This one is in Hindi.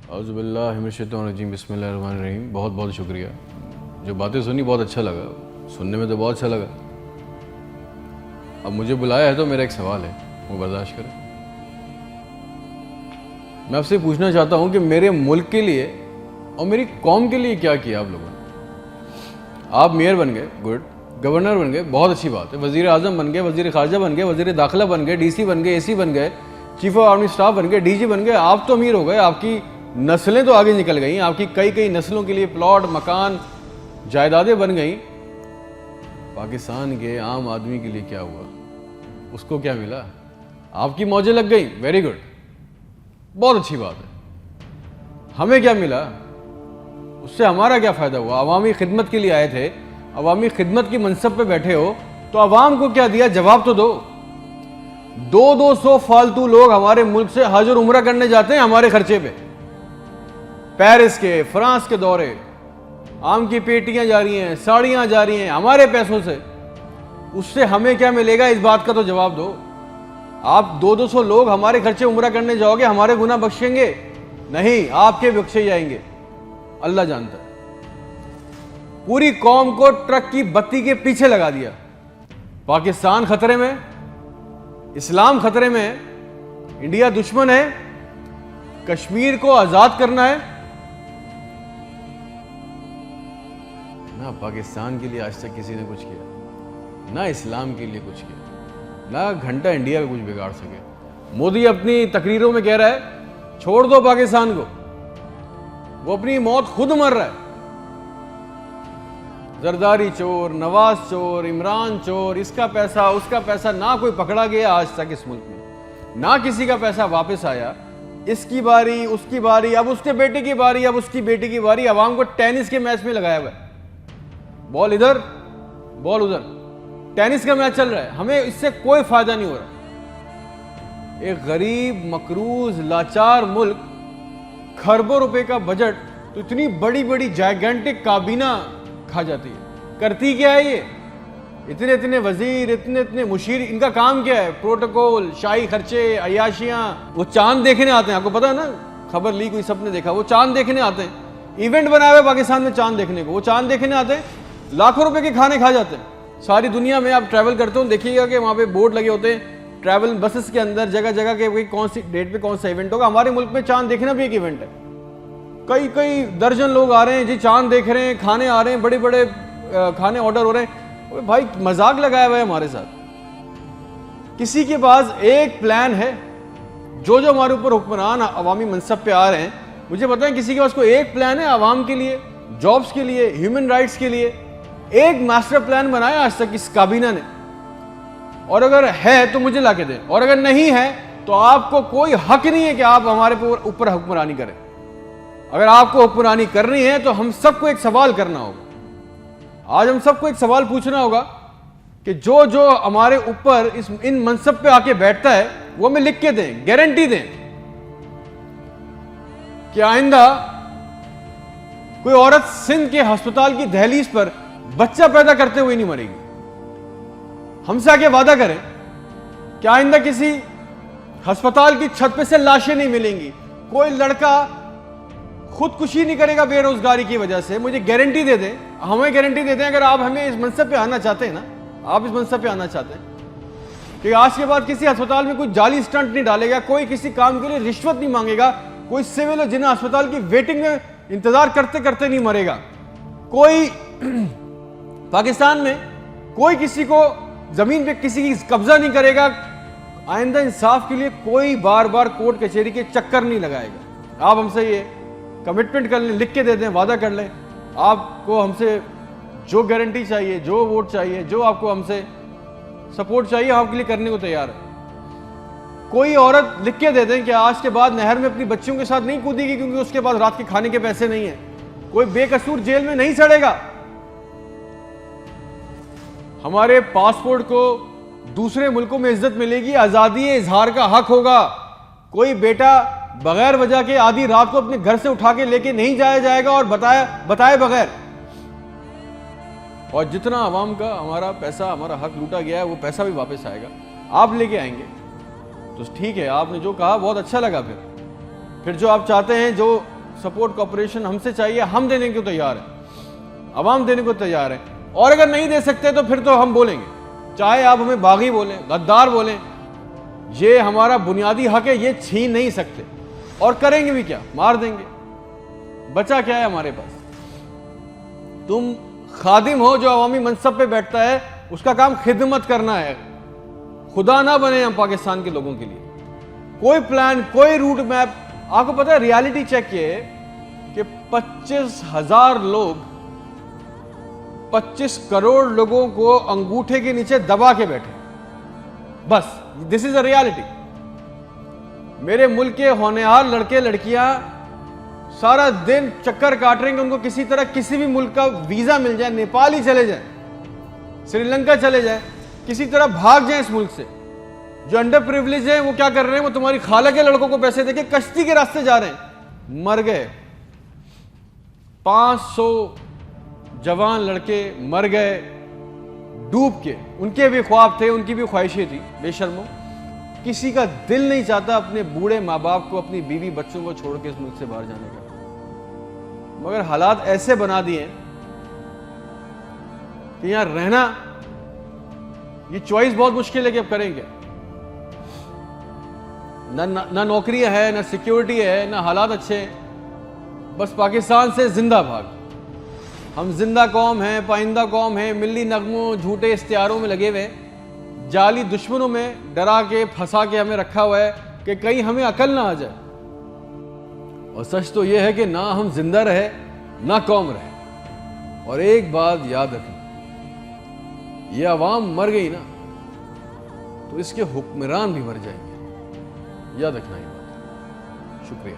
औज़ुबिल्लाहिमिनश्शैतानिर्रजीम बिस्मिल्लाहिर्रहमानिर्रहीम। बहुत बहुत शुक्रिया। जो बातें सुनी बहुत अच्छा लगा, सुनने में तो बहुत अच्छा लगा। अब मुझे बुलाया है तो मेरा एक सवाल है, वो बर्दाश्त करें। मैं आपसे पूछना चाहता हूँ कि मेरे मुल्क के लिए और मेरी कौम के लिए क्या किया आप लोगों ने। आप मेयर बन गए, गुड। गवर्नर बन गए, बहुत अच्छी बात है। वज़ीर आज़म बन गए, वज़ीर ख़ारजा बन गए, वज़ीर दाखिला बन गए, DC बन गए, AC बन गए, चीफ ऑफ आर्मी स्टाफ बन गए, DG बन गए। आप तो अमीर हो गए, आपकी नस्लें तो आगे निकल गई, आपकी कई कई नस्लों के लिए प्लॉट, मकान, जायदादें बन गई। पाकिस्तान के आम आदमी के लिए क्या हुआ? उसको क्या मिला? आपकी मौजें लग गई, वेरी गुड, बहुत अच्छी बात है। हमें क्या मिला? उससे हमारा क्या फ़ायदा हुआ? अवामी खिदमत के लिए आए थे, अवामी खिदमत की मनसब पे बैठे हो, तो अवाम को क्या दिया? जवाब तो दो। 200 फालतू लोग हमारे मुल्क से हज और उम्रा करने जाते हैं हमारे खर्चे पे। पेरिस के, फ्रांस के दौरे, आम की पेटियां जा रही हैं, साड़ियां जा रही हैं हमारे पैसों से। उससे हमें क्या मिलेगा? इस बात का तो जवाब दो। आप 200 लोग हमारे खर्चे उम्रा करने जाओगे, हमारे गुनाह बख्शेंगे? नहीं, आपके बख्शे जाएंगे, अल्लाह जानता है। पूरी कौम को ट्रक की बत्ती के पीछे लगा दिया। पाकिस्तान खतरे में, इस्लाम खतरे में है, इंडिया दुश्मन है, कश्मीर को आजाद करना है। ना पाकिस्तान के लिए आज तक किसी ने कुछ किया, ना इस्लाम के लिए कुछ किया, ना घंटा इंडिया में कुछ बिगाड़ सके। मोदी अपनी तकरीरों में कह रहा है छोड़ दो पाकिस्तान को, वो अपनी मौत खुद मर रहा है। जरदारी चोर, नवाज चोर, इमरान चोर, इसका पैसा उसका पैसा, ना कोई पकड़ा गया आज तक इस मुल्क में, ना किसी का पैसा वापस आया। इसकी बारी, उसकी बारी, अब उसके बेटे की बारी, अब उसकी बेटी की बारी। अवाम को टेनिस के मैच में लगाया हुआ है, बॉल इधर बॉल उधर, टेनिस का मैच चल रहा है। हमें इससे कोई फायदा नहीं हो रहा। एक गरीब, मकरूज, लाचार मुल्क, खरबों रुपए का बजट, तो इतनी बड़ी बड़ी जायगेंटिक काबीना खा जाती है। करती क्या है ये? इतने इतने वजीर, इतने इतने मुशीर, इनका काम क्या है? प्रोटोकॉल, शाही खर्चे, अयाशियां। वो चांद देखने आते हैं, आपको पता है ना, खबर लीक हुई, सबने देखा। वो चांद देखने आते हैं, इवेंट बनाया हुआ पाकिस्तान में चांद देखने को। वो चांद देखने आते हैं, लाखों रुपए के खाने खा जाते हैं। सारी दुनिया में आप ट्रैवल करते हो, देखिएगा कि वहां पे बोर्ड लगे होते हैं ट्रैवल बसेस के अंदर, जगह जगह के कौन सी डेट पे कौन सा इवेंट होगा। हमारे मुल्क में चांद देखना भी एक इवेंट है। कई कई दर्जन लोग आ रहे हैं जी, चांद देख रहे हैं, खाने आ रहे हैं, बड़े बड़े खाने ऑर्डर हो रहे हैं। भाई मजाक लगाया हुआ है हमारे साथ। किसी के पास एक प्लान है? जो जो हमारे ऊपर हुक्मरान अवामी मनसब पे आ रहे हैं, मुझे बताएं, किसी के पास कोई एक प्लान है अवाम के लिए, जॉब्स के लिए, ह्यूमन राइट्स के लिए? एक मास्टर प्लान बनाया आज तक इस काबीना ने? और अगर है तो मुझे लाके दें, और अगर नहीं है तो आपको कोई हक नहीं है कि आप हमारे ऊपर हुक्मरानी करें। अगर आपको हुक्मरानी करनी है तो हम सबको एक सवाल करना होगा। आज हम सबको एक सवाल पूछना होगा कि जो जो हमारे ऊपर इन मनसब पे आके बैठता है वो हमें लिख के दें, गारंटी दें कि आइंदा कोई औरत सिंध के अस्पताल की दहलीज पर बच्चा पैदा करते हुए नहीं मरेगी। हमसे आके वादा करें कि आइंदा किसी अस्पताल की छत पे से लाशें नहीं मिलेंगी, कोई लड़का खुदकुशी नहीं करेगा बेरोजगारी की वजह से। मुझे गारंटी दे दें, हमें गारंटी दे दें, अगर आप हमें इस मनसब पे आना चाहते हैं ना, आप इस मनसब पे आना चाहते हैं कि आज के बाद किसी अस्पताल में कोई जाली स्टंट नहीं डालेगा, कोई किसी काम के लिए रिश्वत नहीं मांगेगा, कोई सिविल जिन्हें अस्पताल की वेटिंग में इंतजार करते करते नहीं मरेगा, कोई पाकिस्तान में कोई किसी को जमीन पे किसी की कब्जा नहीं करेगा, आइंदा इंसाफ के लिए कोई बार बार कोर्ट कचहरी के चक्कर नहीं लगाएगा। आप हमसे ये कमिटमेंट कर लें, लिख के दे दें, वादा कर लें। आपको हमसे जो गारंटी चाहिए, जो वोट चाहिए, जो आपको हमसे सपोर्ट चाहिए, हम आपके लिए करने को तैयार है। कोई औरत लिख के दे दें कि आज के बाद नहर में अपनी बच्चियों के साथ नहीं कूदेगी क्योंकि उसके पास रात के खाने के पैसे नहीं है। कोई बेकसूर जेल में नहीं सड़ेगा। हमारे पासपोर्ट को दूसरे मुल्कों में इज्जत मिलेगी, आजादी इजहार का हक होगा। कोई बेटा बगैर वजह के आधी रात को अपने घर से उठा के लेके नहीं जाया जाएगा और बताए बगैर। और जितना आवाम का हमारा पैसा, हमारा हक लूटा गया है, वो पैसा भी वापस आएगा। आप लेके आएंगे तो ठीक है, आपने जो कहा बहुत अच्छा लगा। फिर जो आप चाहते हैं, जो सपोर्ट कॉपरेशन हमसे चाहिए, हम देने को तैयार हैं, अवाम देने को तैयार है। और अगर नहीं दे सकते तो फिर तो हम बोलेंगे, चाहे आप हमें बागी बोलें, गद्दार बोलें, ये हमारा बुनियादी हक है, ये छीन नहीं सकते। और करेंगे भी क्या, मार देंगे, बचा क्या है हमारे पास। तुम खादिम हो जो अवामी मनसब पे बैठता है, उसका काम खिदमत करना है, खुदा ना बने हम पाकिस्तान के लोगों के लिए। कोई प्लान, कोई रूट मैप, आपको पता है रियलिटी चेक ये कि 25,000 लोग 25 करोड़ लोगों को अंगूठे के नीचे दबा के बैठे, बस दिस इज अ रियलिटी। मेरे मुल्क के होनहार लड़के लड़कियां सारा दिन चक्कर काट रहे हैं कि उनको किसी तरह किसी भी मुल्क का वीजा मिल जाए, नेपाल ही चले जाए, श्रीलंका चले जाए, किसी तरह भाग जाए इस मुल्क से। जो अंडर प्रिविलेज है वो क्या कर रहे हैं, वो तुम्हारी खाला के लड़कों को पैसे देके कश्ती के रास्ते जा रहे हैं, मर गए। 500 जवान लड़के मर गए डूब के, उनके भी ख्वाब थे, उनकी भी ख्वाहिशें थी। बेशर्मो, किसी का दिल नहीं चाहता अपने बूढ़े माँ बाप को, अपनी बीवी बच्चों को छोड़ के इस मुल्क से बाहर जाने का, मगर हालात ऐसे बना दिए कि यहां रहना, ये चॉइस बहुत मुश्किल है कि अब करेंगे। ना नौकरियां है, ना सिक्योरिटी है, ना हालात अच्छे हैं, बस पाकिस्तान से जिंदा भाग। हम जिंदा कौम हैं, पाइंदा कौम है, मिली नगमों झूठे इश्तिहारों में लगे हुए, जाली दुश्मनों में डरा के फंसा के हमें रखा हुआ है कि कहीं हमें अकल ना आ जाए। और सच तो यह है कि ना हम जिंदा रहे ना कौम रहे। और एक बात याद रखना, ये अवाम मर गई ना तो इसके हुक्मरान भी मर जाएंगे, याद रखना ये बात। शुक्रिया।